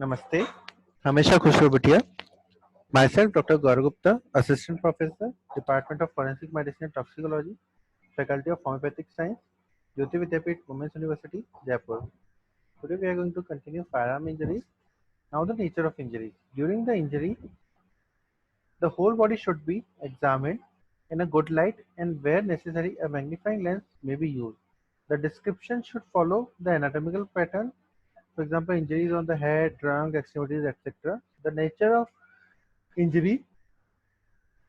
Namaste. Hamesha Khushro Bhatia. Myself, Dr. Gaurav Gupta, Assistant Professor, Department of Forensic Medicine and Toxicology, Faculty of Homeopathic Science, Jyoti Vidyapeeth Women's University, Jaipur. Today we are going to continue firearm injuries. Now the nature of injuries. During the injury, the whole body should be examined in a good light and where necessary a magnifying lens may be used. The description should follow the anatomical pattern, for example, injuries on the head, trunk, extremities, etc. The nature of injury,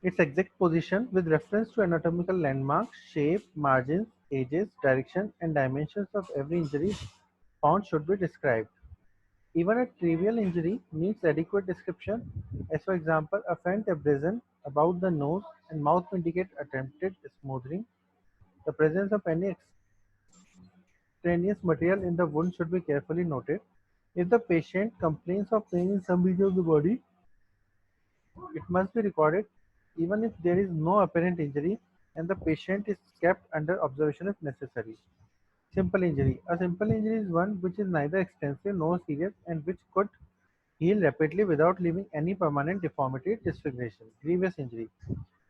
its exact position with reference to anatomical landmarks, shape, margins, edges, direction, and dimensions of every injury found should be described. Even a trivial injury needs adequate description, as for example, a faint abrasion about the nose and mouth may indicate attempted smoothing. The presence of any extraneous material in the wound should be carefully noted. If the patient complains of pain in some region of the body, it must be recorded even if there is no apparent injury and the patient is kept under observation if necessary. Simple injury. A simple injury is one which is neither extensive nor serious and which could heal rapidly without leaving any permanent deformity or disfiguration. Grievous injury.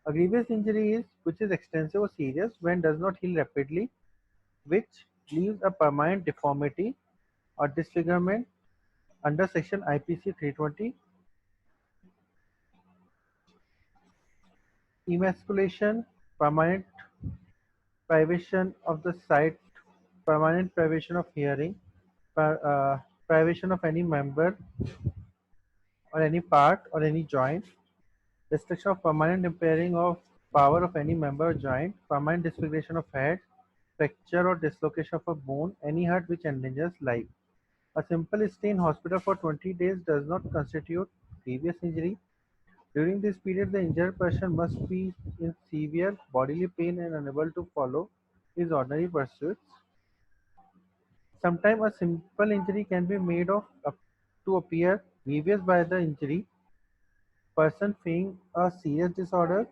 A grievous injury is which is extensive or serious when does not heal rapidly, which leaves a permanent deformity or disfigurement under section IPC 320. Emasculation, permanent privation of the sight, permanent privation of hearing, privation of any member or any part or any joint, restriction of permanent impairing of power of any member or joint, permanent disfiguration of head, fracture or dislocation of a bone, any hurt which endangers life. A simple stay in hospital for 20 days does not constitute grievous injury. During this period, the injured person must be in severe bodily pain and unable to follow his ordinary pursuits. Sometimes a simple injury can be made of up to appear grievous by the injury person feigning a serious disorder.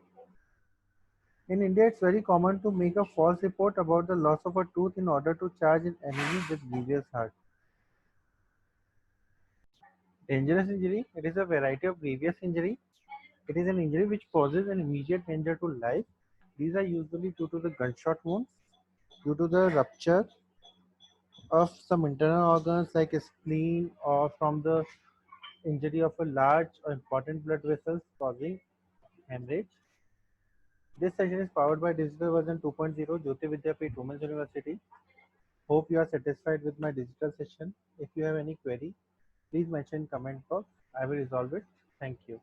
In India, it's very common to make a false report about the loss of a tooth in order to charge an enemy with grievous hurt. Dangerous injury. It is a variety of grievous injury. It is an injury which poses an immediate danger to life. These are usually due to the gunshot wound, due to the rupture of some internal organs like a spleen, or from the injury of a large or important blood vessels causing hemorrhage. This session is powered by Digital Version 2.0 Jyoti Vidyapeeth Women's University. Hope you are satisfied with my digital session. If you have any query, please mention in comment box. I will resolve it. Thank you.